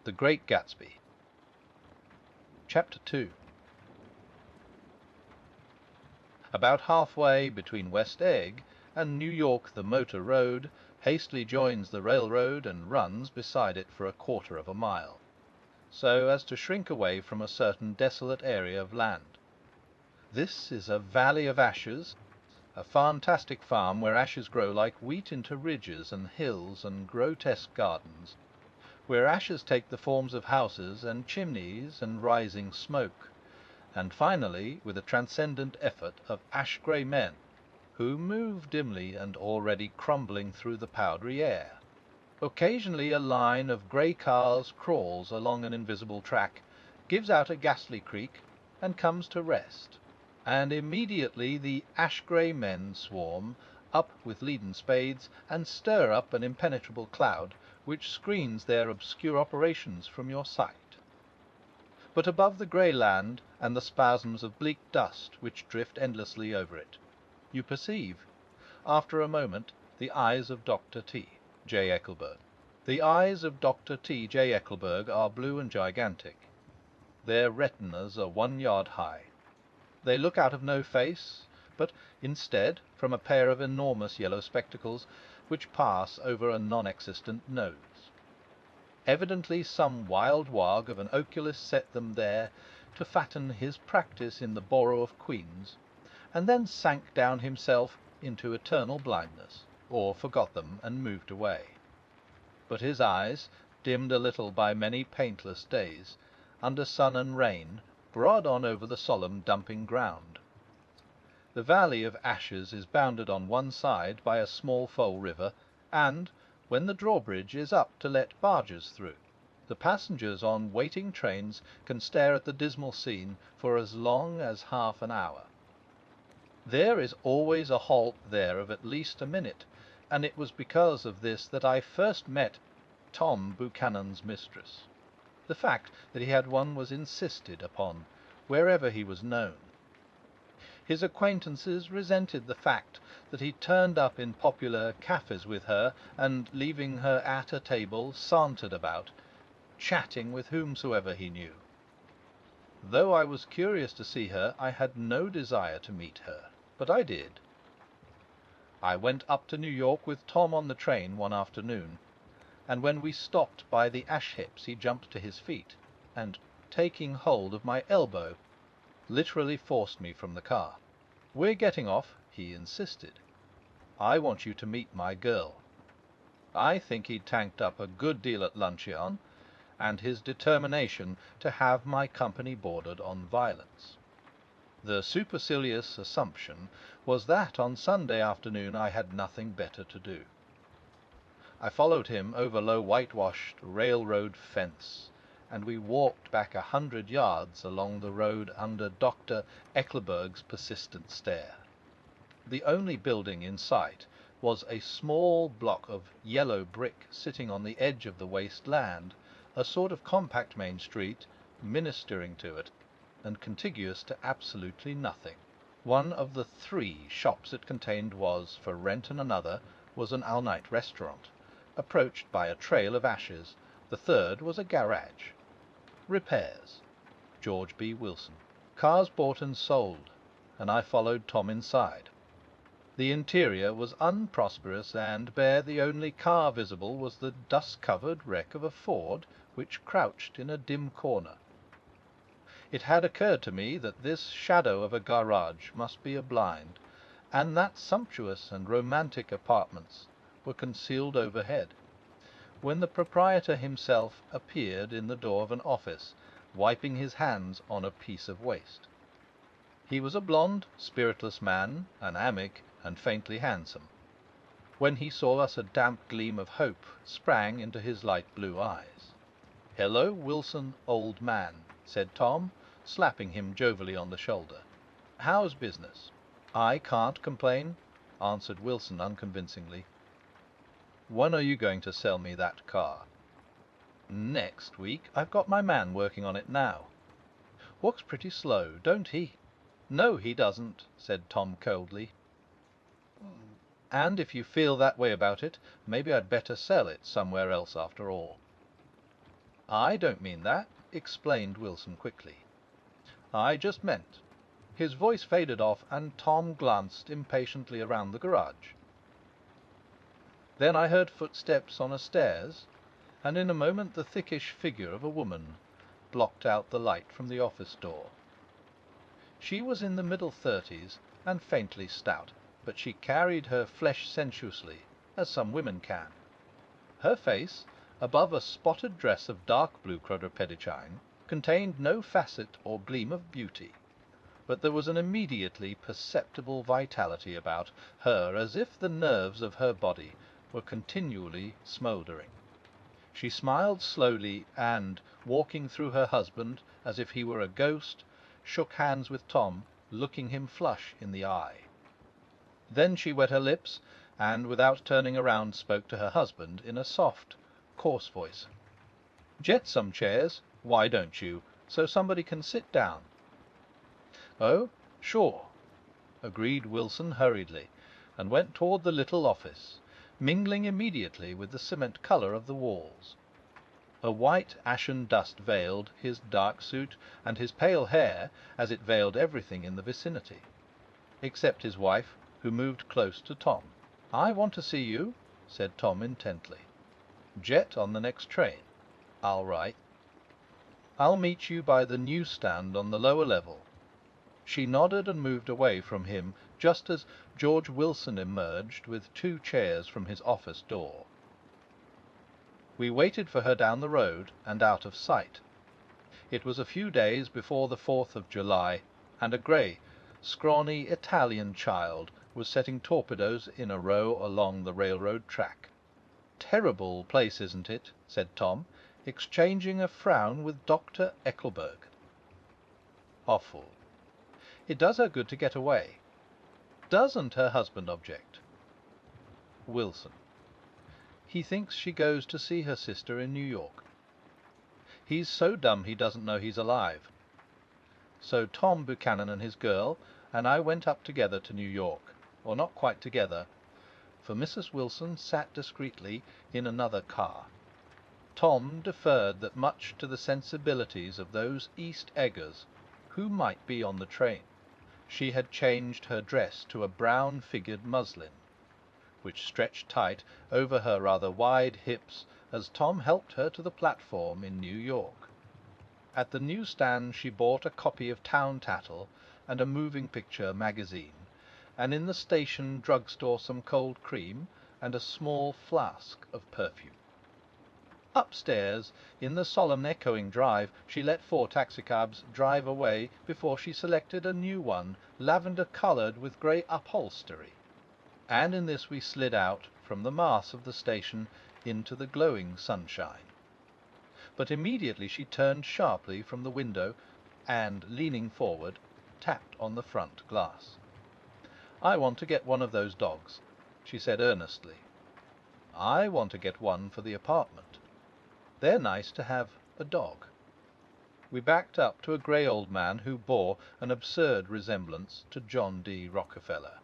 The Great Gatsby. Chapter 2. About halfway between West Egg and New York, the motor road hastily joins the railroad and runs beside it for a quarter of a mile, so as to shrink away from a certain desolate area of land. This is a valley of ashes, a fantastic farm where ashes grow like wheat into ridges and hills and grotesque gardens, where ashes take the forms of houses and chimneys and rising smoke, and finally, with a transcendent effort, of ash-grey men, who move dimly and already crumbling through the powdery air. Occasionally a line of grey cars crawls along an invisible track, gives out a ghastly creak, and comes to rest, and immediately the ash-grey men swarm up with leaden spades and stir up an impenetrable cloud which screens their obscure operations from your sight. But above the grey land and the spasms of bleak dust which drift endlessly over it, you perceive, after a moment, the eyes of Dr. T. J. Eckelberg. The eyes of Dr. T. J. Eckelberg are blue and gigantic. Their retinas are 1 yard high. They look out of no face, but instead from a pair of enormous yellow spectacles which pass over a non-existent nose. Evidently some wild wag of an oculist set them there to fatten his practice in the Borough of Queens, and then sank down himself into eternal blindness, or forgot them and moved away. But his eyes, dimmed a little by many paintless days, under sun and rain, prod on over the solemn dumping ground. The valley of ashes is bounded on one side by a small foal river, and, when the drawbridge is up to let barges through, the passengers on waiting trains can stare at the dismal scene for as long as half an hour. There is always a halt there of at least a minute, and it was because of this that I first met Tom Buchanan's mistress. The fact that he had one was insisted upon wherever he was known. His acquaintances resented the fact that he turned up in popular cafes with her, and, leaving her at a table, sauntered about, chatting with whomsoever he knew. Though I was curious to see her, I had no desire to meet her, but I did. I went up to New York with Tom on the train one afternoon, and when we stopped by the ash heaps he jumped to his feet, and, taking hold of my elbow, literally forced me from the car. "We're getting off," he insisted. "I want you to meet my girl." I think he'd tanked up a good deal at luncheon, and his determination to have my company bordered on violence. The supercilious assumption was that on Sunday afternoon I had nothing better to do. I followed him over low whitewashed railroad fence, and we walked back 100 yards along the road under Dr. Eckelberg's persistent stare. The only building in sight was a small block of yellow brick sitting on the edge of the waste land, a sort of compact main street, ministering to it, and contiguous to absolutely nothing. One of the 3 shops it contained was for rent, and another was an all-night restaurant, approached by a trail of ashes. The third was a garage. Repairs. George B. Wilson. Cars bought and sold, and I followed Tom inside. The interior was unprosperous and bare. The only car visible was the dust-covered wreck of a Ford which crouched in a dim corner. It had occurred to me that this shadow of a garage must be a blind, and that sumptuous and romantic apartments were concealed overhead, when the proprietor himself appeared in the door of an office, wiping his hands on a piece of waste. He was a blond, spiritless man, anemic and faintly handsome. When he saw us, a damp gleam of hope sprang into his light blue eyes. "Hello, Wilson, old man," said Tom, slapping him jovially on the shoulder. "How's business?" "I can't complain," answered Wilson unconvincingly. "When are you going to sell me that car?" "Next week. I've got my man working on it now." "Works pretty slow, don't he?" "No, he doesn't," said Tom coldly. "And if you feel that way about it, maybe I'd better sell it somewhere else after all." "I don't mean that," explained Wilson quickly. "I just meant—" His voice faded off, and Tom glanced impatiently around the garage. Then I heard footsteps on a stairs, and in a moment the thickish figure of a woman blocked out the light from the office door. She was in the middle 30s and faintly stout, but she carried her flesh sensuously, as some women can. Her face, above a spotted dress of dark blue quadrupedicine, contained no facet or gleam of beauty, but there was an immediately perceptible vitality about her, as if the nerves of her body were continually smouldering. She smiled slowly, and, walking through her husband as if he were a ghost, shook hands with Tom, looking him flush in the eye. Then she wet her lips, and, without turning around, spoke to her husband in a soft, coarse voice. "Get some chairs, why don't you, so somebody can sit down?" "Oh, sure," agreed Wilson hurriedly, and went toward the little office, mingling immediately with the cement colour of the walls. A white ashen dust veiled his dark suit and his pale hair, as it veiled everything in the vicinity, except his wife, who moved close to Tom. "I want to see you," said Tom intently. "Jet on the next train." "I'll write." "I'll meet you by the newsstand on the lower level." She nodded and moved away from him just as George Wilson emerged with 2 chairs from his office door. We waited for her down the road and out of sight. It was a few days before the 4th of July, and a grey, scrawny Italian child was setting torpedoes in a row along the railroad track. "Terrible place, isn't it?" said Tom, exchanging a frown with Dr. Eckelberg. "Awful. It does her good to get away." "Doesn't her husband object?" Wilson. "He thinks she goes to see her sister in New York. He's so dumb he doesn't know he's alive." So Tom Buchanan and his girl and I went up together to New York, or not quite together, for Mrs. Wilson sat discreetly in another car. Tom deferred that much to the sensibilities of those East Eggers who might be on the train. She had changed her dress to a brown-figured muslin, which stretched tight over her rather wide hips as Tom helped her to the platform in New York. At the newsstand she bought a copy of Town Tattle and a moving picture magazine, and in the station drugstore some cold cream and a small flask of perfume. Upstairs, in the solemn echoing drive, she let 4 taxicabs drive away before she selected a new one, lavender-coloured with grey upholstery. And in this we slid out from the mass of the station into the glowing sunshine. But immediately she turned sharply from the window and, leaning forward, tapped on the front glass. "I want to get one of those dogs," she said earnestly. "I want to get one for the apartment. They're nice to have a dog." We backed up to a grey old man who bore an absurd resemblance to John D. Rockefeller.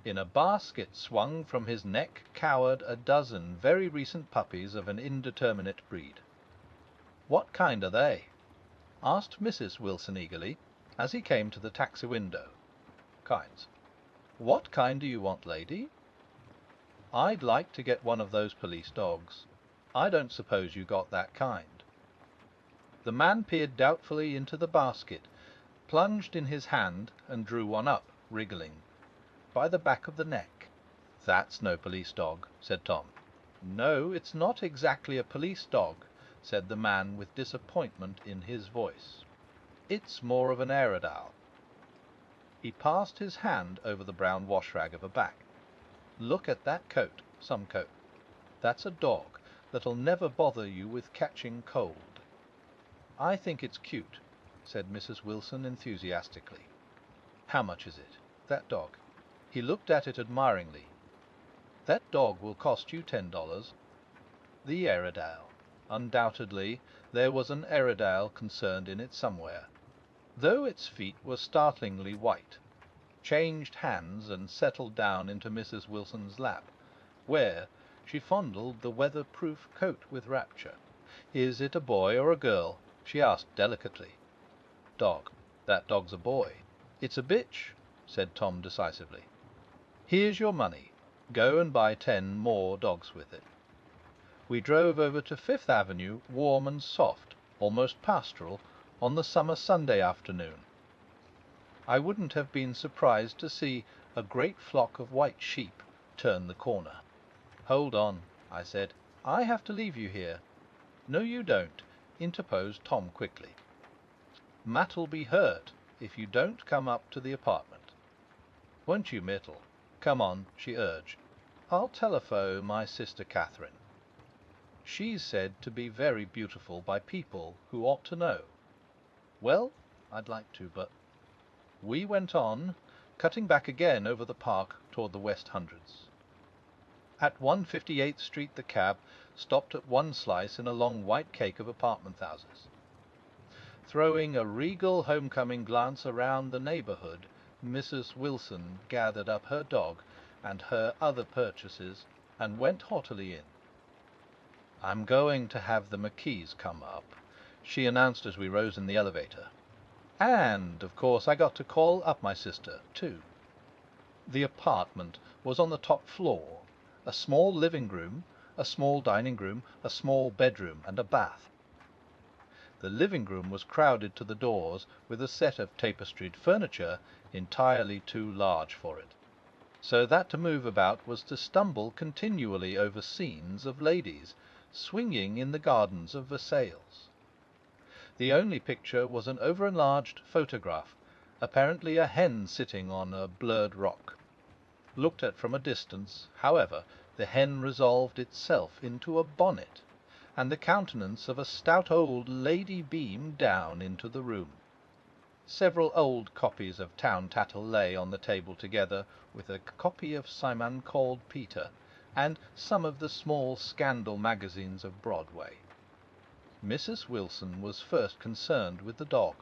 In a basket swung from his neck cowered a dozen very recent puppies of an indeterminate breed. "What kind are they?" asked Mrs. Wilson eagerly, as he came to the taxi window. "Kinds." "What kind do you want, lady?" "I'd like to get one of those police dogs. I don't suppose you got that kind." The man peered doubtfully into the basket, plunged in his hand, and drew one up, wriggling, by the back of the neck. "That's no police dog," said Tom. "No, it's not exactly a police dog," said the man with disappointment in his voice. "It's more of an Airedale." He passed his hand over the brown wash-rag of a back. "Look at that coat, some coat. That's a dog that'll never bother you with catching cold." "I think it's cute," said Mrs. Wilson enthusiastically. "How much is it, that dog?" He looked at it admiringly. "That dog will cost you $10. The Airedale. Undoubtedly there was an Airedale concerned in it somewhere, though its feet were startlingly white. Changed hands and settled down into Mrs. Wilson's lap, where she fondled the weather-proof coat with rapture. "Is it a boy or a girl?" she asked delicately. "Dog. That dog's a boy." "It's a bitch," said Tom decisively. "Here's your money. Go and buy 10 more dogs with it." We drove over to Fifth Avenue, warm and soft, almost pastoral, on the summer Sunday afternoon. I wouldn't have been surprised to see a great flock of white sheep turn the corner. "Hold on," I said. "I have to leave you here." "No, you don't," interposed Tom quickly. "Matt'll be hurt if you don't come up to the apartment." "Won't you, Myrtle? Come on," she urged. "I'll telephone my sister Catherine. She's said to be very beautiful by people who ought to know." "Well, I'd like to, but—" We went on, cutting back again over the park toward the West Hundreds. At 158th Street the cab stopped at one slice in a long white cake of apartment houses. Throwing a regal homecoming glance around the neighborhood, Mrs. Wilson gathered up her dog and her other purchases and went haughtily in. "I'm going to have the McKees come up," she announced as we rose in the elevator. "And, of course, I got to call up my sister, too." The apartment was on the top floor, a small living room, a small dining room, a small bedroom, and a bath. The living room was crowded to the doors with a set of tapestried furniture entirely too large for it, so that to move about was to stumble continually over scenes of ladies swinging in the gardens of Versailles. The only picture was an over-enlarged photograph, apparently a hen sitting on a blurred rock. Looked at from a distance, however, the hen resolved itself into a bonnet, and the countenance of a stout old lady beamed down into the room. Several old copies of Town Tattle lay on the table together with a copy of Simon Called Peter, and some of the small scandal magazines of Broadway. Mrs. Wilson was first concerned with the dog.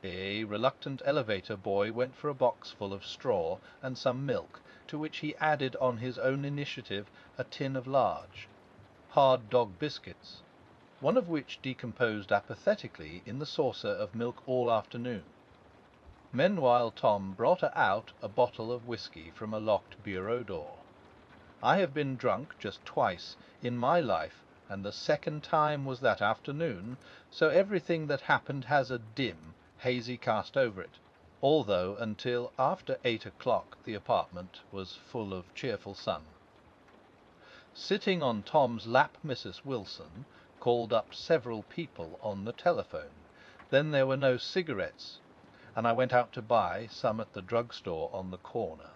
A reluctant elevator boy went for a box full of straw and some milk, to which he added on his own initiative a tin of large, hard dog biscuits, one of which decomposed apathetically in the saucer of milk all afternoon. Meanwhile Tom brought out a bottle of whisky from a locked bureau door. I have been drunk just twice in my life, and the second time was that afternoon, so everything that happened has a dim, hazy cast over it, although until after 8 o'clock the apartment was full of cheerful sun. Sitting on Tom's lap, Mrs. Wilson called up several people on the telephone. Then there were no cigarettes, and I went out to buy some at the drugstore on the corner.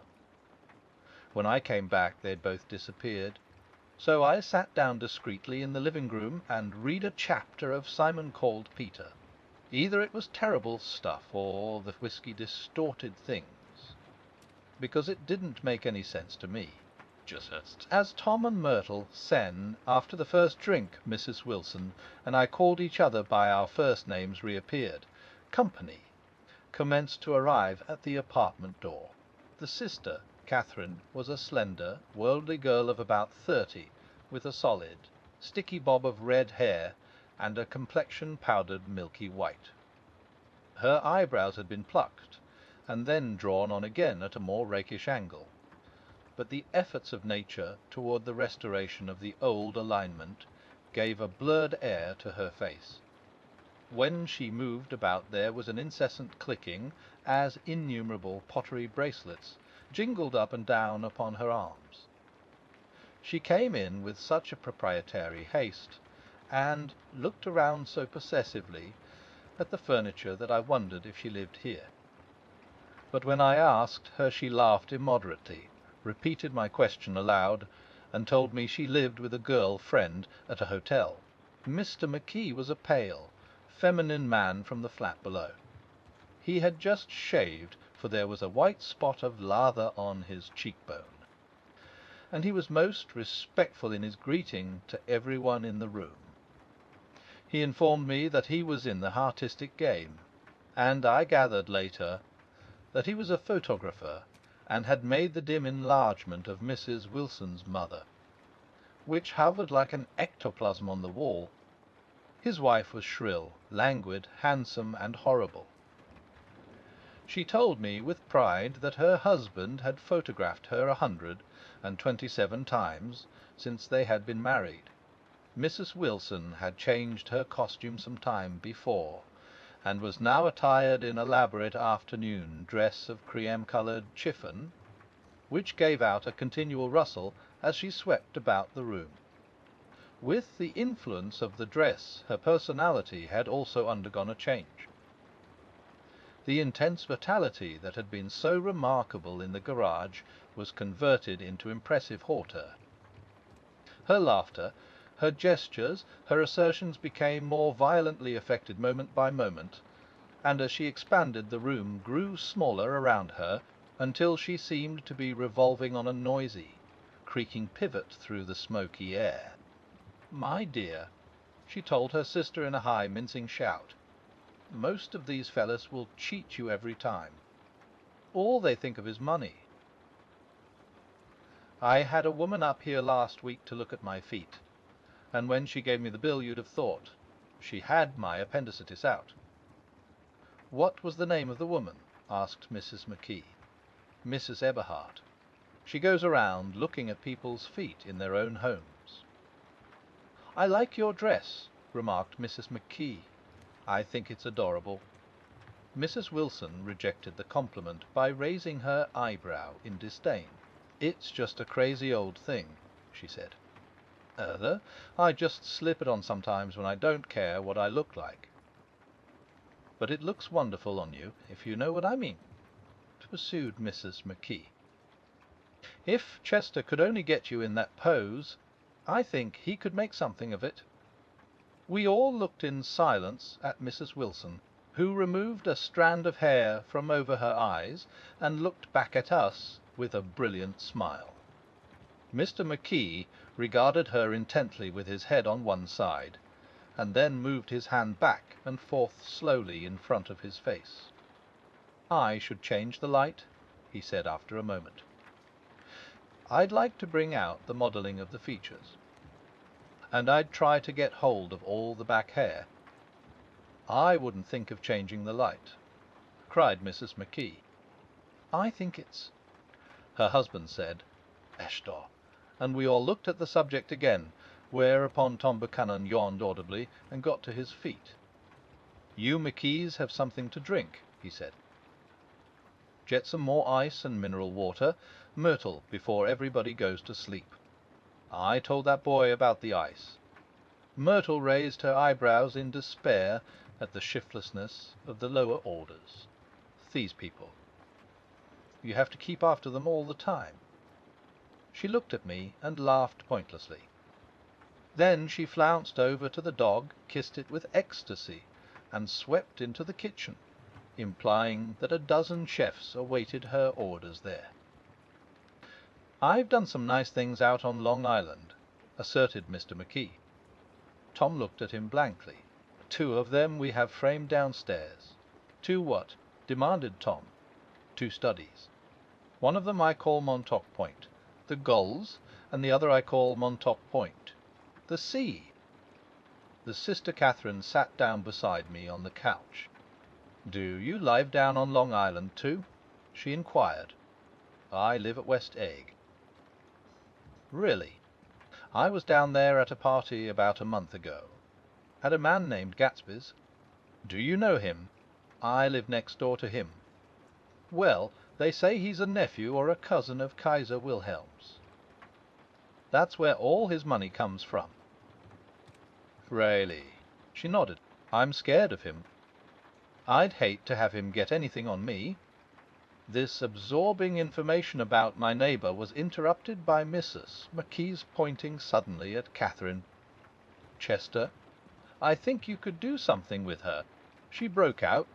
When I came back they'd both disappeared, so I sat down discreetly in the living room and read a chapter of Simon Called Peter. Either it was terrible stuff, or the whisky distorted things, because it didn't make any sense to me. Just as Tom and Myrtle, sen, after the first drink, Mrs. Wilson and I called each other by our first names reappeared, company commenced to arrive at the apartment door. The sister, Catherine, was a slender, worldly girl of about 30, with a solid, sticky bob of red hair and a complexion powdered milky white. Her eyebrows had been plucked, and then drawn on again at a more rakish angle, but the efforts of nature toward the restoration of the old alignment gave a blurred air to her face. When she moved about there was an incessant clicking, as innumerable pottery bracelets jingled up and down upon her arms. She came in with such a proprietary haste, and looked around so possessively at the furniture, that I wondered if she lived here. But when I asked her she laughed immoderately, repeated my question aloud, and told me she lived with a girl friend at a hotel. Mr. McKee was a pale, feminine man from the flat below. He had just shaved, for there was a white spot of lather on his cheekbone, and he was most respectful in his greeting to everyone in the room. He informed me that he was in the artistic game, and I gathered later that he was a photographer and had made the dim enlargement of Mrs. Wilson's mother, which hovered like an ectoplasm on the wall, His wife was shrill, languid, handsome, and horrible. She told me with pride that her husband had photographed her 127 times since they had been married. Mrs. Wilson had changed her costume some time before, and was now attired in elaborate afternoon dress of cream-coloured chiffon, which gave out a continual rustle as she swept about the room. With the influence of the dress, her personality had also undergone a change. The intense vitality that had been so remarkable in the garage was converted into impressive hauteur. Her laughter, her gestures, her assertions became more violently affected moment by moment, and as she expanded the room grew smaller around her until she seemed to be revolving on a noisy, creaking pivot through the smoky air. "My dear," she told her sister in a high, mincing shout, "most of these fellas will cheat you every time. All they think of is money. I had a woman up here last week to look at my feet, and when she gave me the bill you'd have thought she had my appendicitis out." "What was the name of the woman?" asked Mrs. McKee. "Mrs. Eberhard. She goes around looking at people's feet in their own homes." "I like your dress," remarked Mrs. McKee. "I think it's adorable." Mrs. Wilson rejected the compliment by raising her eyebrow in disdain. "It's just a crazy old thing," she said. "I just slip it on sometimes when I don't care what I look like." "But it looks wonderful on you, if you know what I mean," pursued Mrs. McKee. "If Chester could only get you in that pose, I think he could make something of it." We all looked in silence at Mrs. Wilson, who removed a strand of hair from over her eyes and looked back at us with a brilliant smile. Mr. McKee regarded her intently with his head on one side, and then moved his hand back and forth slowly in front of his face. "I should change the light," he said after a moment. "I'd like to bring out the modelling of the features, and I'd try to get hold of all the back hair." "I wouldn't think of changing the light," cried Mrs. McKee. "I think it's—" her husband said, "Eshtor," and we all looked at the subject again, whereupon Tom Buchanan yawned audibly and got to his feet. "You McKees have something to drink," he said. "Get some more ice and mineral water, Myrtle, before everybody goes to sleep. I told that boy about the ice." Myrtle raised her eyebrows in despair at the shiftlessness of the lower orders. "These people. You have to keep after them all the time." She looked at me and laughed pointlessly. Then she flounced over to the dog, kissed it with ecstasy, and swept into the kitchen, implying that a dozen chefs awaited her orders there. "I've done some nice things out on Long Island," asserted Mr. McKee. Tom looked at him blankly. "2 of them we have framed downstairs." "2 what?" demanded Tom. "2 studies. One of them I call Montauk Point, the Gulls, and the other I call Montauk Point, the sea." The Sister Catherine sat down beside me on the couch. "Do you live down on Long Island too?" she inquired. "I live at West Egg." "Really? I was down there at a party about a month ago. At a man named Gatsby's." "Do you know him?" "I live next door to him." "Well, they say he's a nephew or a cousin of Kaiser Wilhelm's. That's where all his money comes from." "Really?" She nodded. "I'm scared of him. I'd hate to have him get anything on me." This absorbing information about my neighbour was interrupted by Mrs. McKee's pointing suddenly at Catherine. "Chester, I think you could do something with her," she broke out,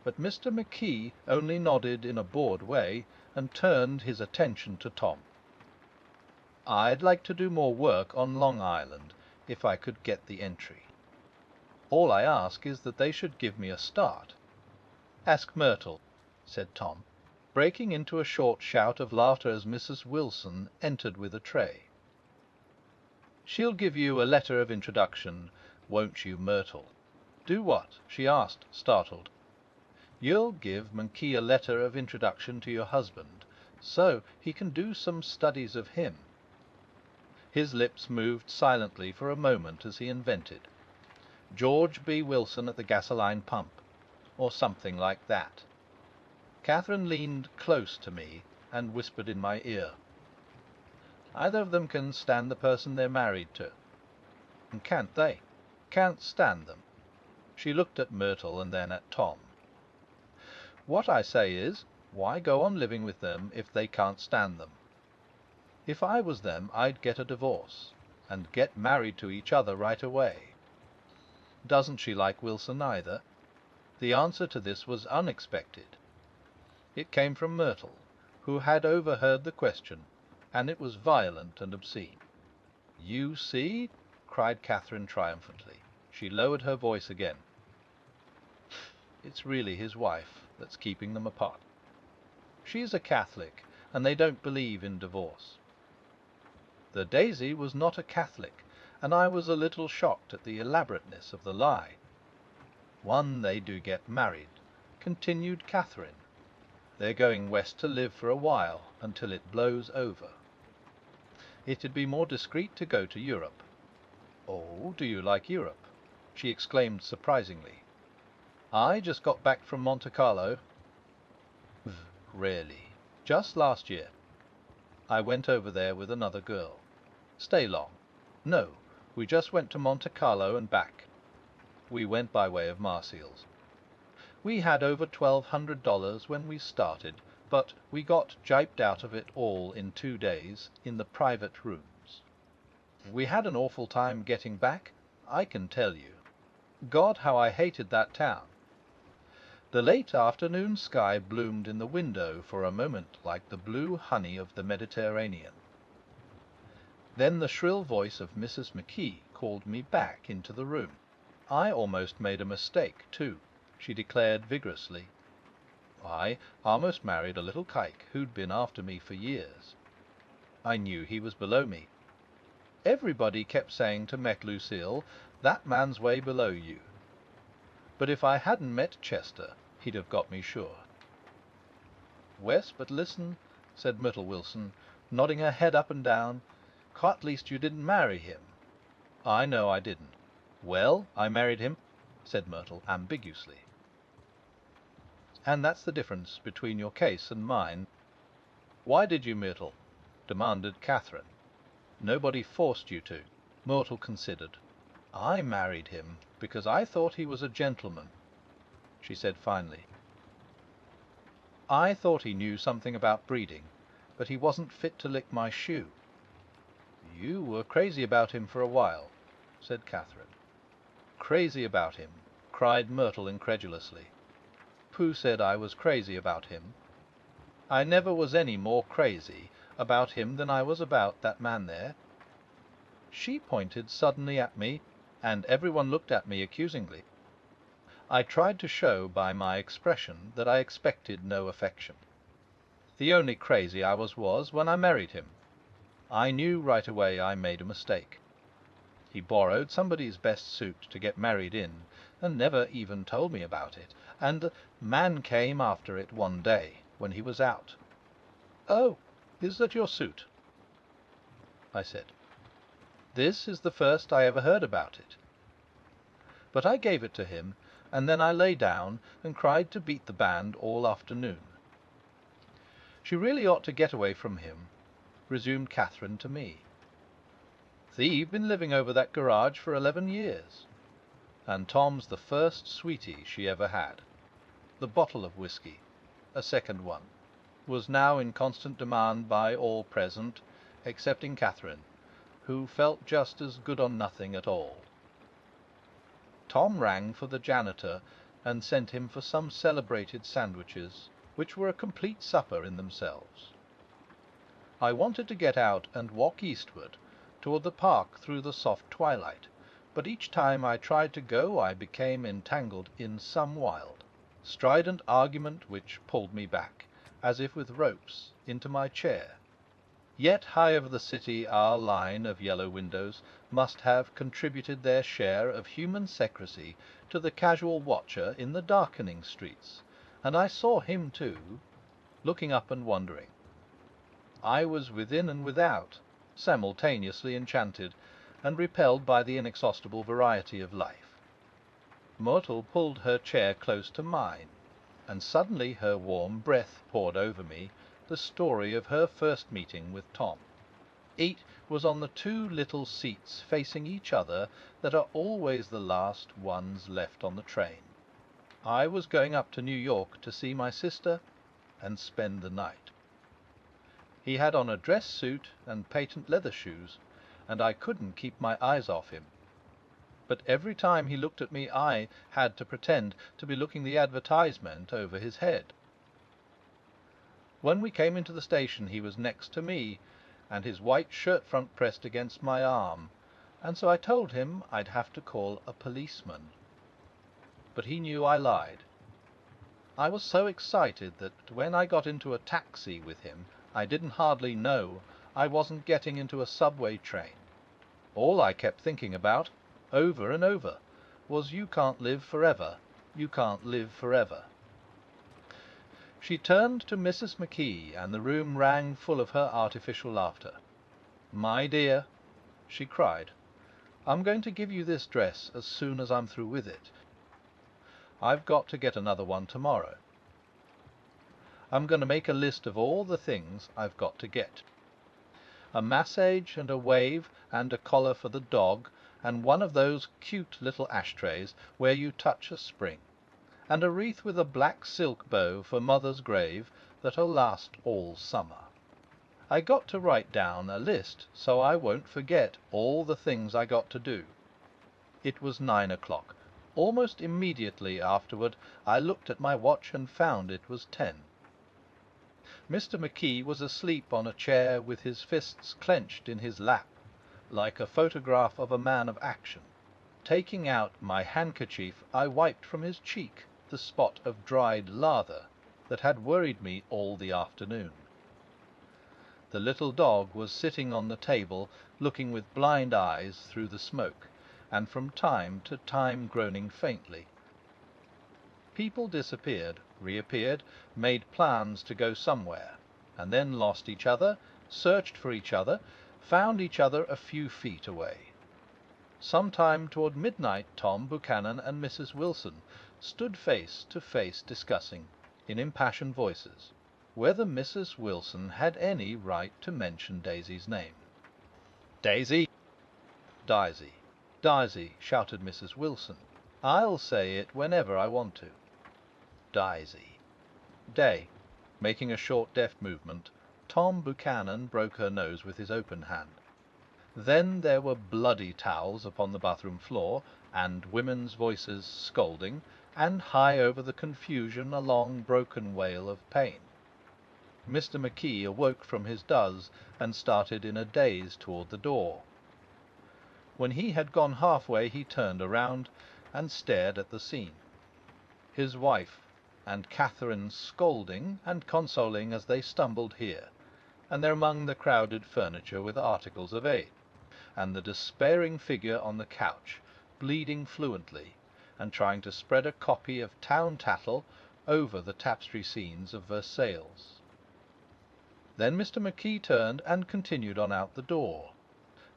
but Mr. McKee only nodded in a bored way and turned his attention to Tom. "I'd like to do more work on Long Island, if I could get the entry. All I ask is that they should give me a start." "Ask Myrtle," said Tom, breaking into a short shout of laughter as Mrs. Wilson entered with a tray. "She'll give you a letter of introduction "Won't you, Myrtle?" "Do what?" she asked, startled. "You'll give Monkey a letter of introduction to your husband, so he can do some studies of him." His lips moved silently for a moment as he invented. "George B. Wilson at the gasoline pump," or something like that. Catherine leaned close to me and whispered in my ear, "Either of them can stand the person they're married to." "And can't they?" "Can't stand them." She looked at Myrtle and then at Tom. "What I say is, why go on living with them if they can't stand them? If I was them, I'd get a divorce, and get married to each other right away." "Doesn't she like Wilson either?" The answer to this was unexpected. It came from Myrtle, who had overheard the question, and it was violent and obscene. "You see!" cried Catherine triumphantly. She lowered her voice again. "It's really his wife that's keeping them apart. She's a Catholic, and they don't believe in divorce." The Daisy was not a Catholic, and I was a little shocked at the elaborateness of the lie. "One, they do get married," continued Catherine. "They're going west to live for a while, until it blows over. It'd be more discreet to go to Europe." "Oh, do you like Europe?" she exclaimed surprisingly. "I just got back from Monte Carlo." "Really?" "Just last year. I went over there with another girl." "Stay long?" "No, we just went to Monte Carlo and back. We went by way of Marseilles. We had over $1,200 when we started, but we got jiped out of it all in 2 days in the private rooms. We had an awful time getting back, I can tell you. God, how I hated that town! The late afternoon sky bloomed in the window for a moment like the blue honey of the Mediterranean. Then the shrill voice of Mrs. McKee called me back into the room. I almost made a mistake, too, she declared vigorously. I almost married a little kike who'd been after me for years. I knew he was below me. Everybody kept saying to Mec Lucille, "That man's way below you." But if I hadn't met Chester, he'd have got me sure. "Wes, but listen," said Myrtle Wilson, nodding her head up and down. "At least you didn't marry him." "I know I didn't." "Well, I married him," said Myrtle ambiguously. "And that's the difference between your case and mine." "Why did you, Myrtle?" demanded Catherine. "Nobody forced you to." Myrtle considered. "I married him because I thought he was a gentleman," she said finally. "I thought he knew something about breeding, but he wasn't fit to lick my shoe." "You were crazy about him for a while," said Catherine. "Crazy about him!" cried Myrtle incredulously. "Who said I was crazy about him? I never was any more crazy about him than I was about that man there." She pointed suddenly at me, and everyone looked at me accusingly. I tried to show by my expression that I expected no affection. The only crazy I was when I married him. I knew right away I made a mistake. He borrowed somebody's best suit to get married in, and never even told me about it. And man came after it one day, when he was out. "Oh, is that your suit?" I said. "This is the first I ever heard about it." But I gave it to him, and then I lay down and cried to beat the band all afternoon. "She really ought to get away from him," resumed Catherine to me. "Thie've been living over that garage for 11 years. And Tom's the first sweetie she ever had. The bottle of whiskey, a second one, was now in constant demand by all present, excepting Catherine, who felt just as good on nothing at all. Tom rang for the janitor and sent him for some celebrated sandwiches, which were a complete supper in themselves. I wanted to get out and walk eastward, toward the park through the soft twilight, but each time I tried to go I became entangled in some wild, strident argument which pulled me back, as if with ropes, into my chair. Yet high over the city our line of yellow windows must have contributed their share of human secrecy to the casual watcher in the darkening streets, and I saw him too, looking up and wondering. I was within and without, simultaneously enchanted and repelled by the inexhaustible variety of life. Myrtle pulled her chair close to mine, and suddenly her warm breath poured over me the story of her first meeting with Tom. It was on the two little seats facing each other that are always the last ones left on the train. I was going up to New York to see my sister and spend the night. He had on a dress suit and patent leather shoes, and I couldn't keep my eyes off him. But every time he looked at me I had to pretend to be looking the advertisement over his head. When we came into the station he was next to me, and his white shirt front pressed against my arm, and so I told him I'd have to call a policeman. But he knew I lied. I was so excited that when I got into a taxi with him I didn't hardly know I wasn't getting into a subway train. All I kept thinking about, over and over, was "You can't live forever. You can't live forever." She turned to Mrs. McKee, and the room rang full of her artificial laughter. "My dear," she cried, "I'm going to give you this dress as soon as I'm through with it. I've got to get another one tomorrow. I'm going to make a list of all the things I've got to get. A massage and a wave and a collar for the dog, and one of those cute little ashtrays where you touch a spring, and a wreath with a black silk bow for Mother's grave that'll last all summer. I got to write down a list so I won't forget all the things I got to do." It was 9 o'clock. Almost immediately afterward I looked at my watch and found it was 10. Mr. McKee was asleep on a chair with his fists clenched in his lap, like a photograph of a man of action. Taking out my handkerchief, I wiped from his cheek the spot of dried lather that had worried me all the afternoon. The little dog was sitting on the table, looking with blind eyes through the smoke, and from time to time groaning faintly. People disappeared, reappeared, made plans to go somewhere, and then lost each other, searched for each other, found each other a few feet away. Sometime toward midnight Tom Buchanan and Mrs. Wilson stood face to face discussing, in impassioned voices, whether Mrs. Wilson had any right to mention Daisy's name. "Daisy!" "Daisy, Daisy," shouted Mrs. Wilson. "I'll say it whenever I want to." "Daisy." "Day." Making a short deft movement, Tom Buchanan broke her nose with his open hand. Then there were bloody towels upon the bathroom floor, and women's voices scolding, and high over the confusion a long broken wail of pain. Mr. McKee awoke from his doze and started in a daze toward the door. When he had gone halfway he turned around and stared at the scene. His wife and Catherine scolding and consoling as they stumbled here, and there among the crowded furniture with articles of aid, and the despairing figure on the couch, bleeding fluently, and trying to spread a copy of Town Tattle over the tapestry scenes of Versailles. Then Mr. McKee turned and continued on out the door.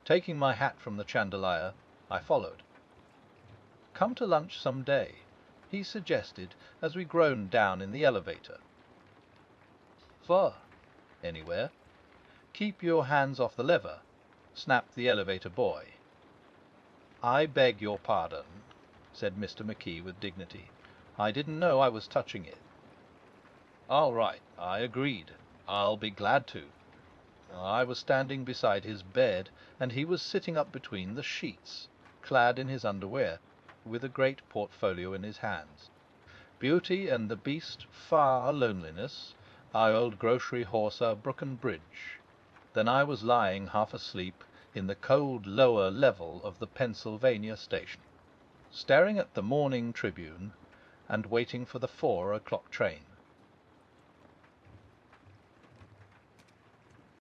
Taking my hat from the chandelier, I followed. "Come to lunch some day," he suggested as we groaned down in the elevator. "Where?" "Anywhere." "Keep your hands off the lever," snapped the elevator boy. "I beg your pardon," said Mr. McKee with dignity. "I didn't know I was touching it." "All right," I agreed. "I'll be glad to." I was standing beside his bed, and he was sitting up between the sheets, clad in his underwear, with a great portfolio in his hands. Beauty and the Beast, Far Loneliness, Our Old Grocery Horse, Brooken Bridge. Then I was lying half asleep in the cold lower level of the Pennsylvania station, staring at the Morning Tribune and waiting for the 4 o'clock train.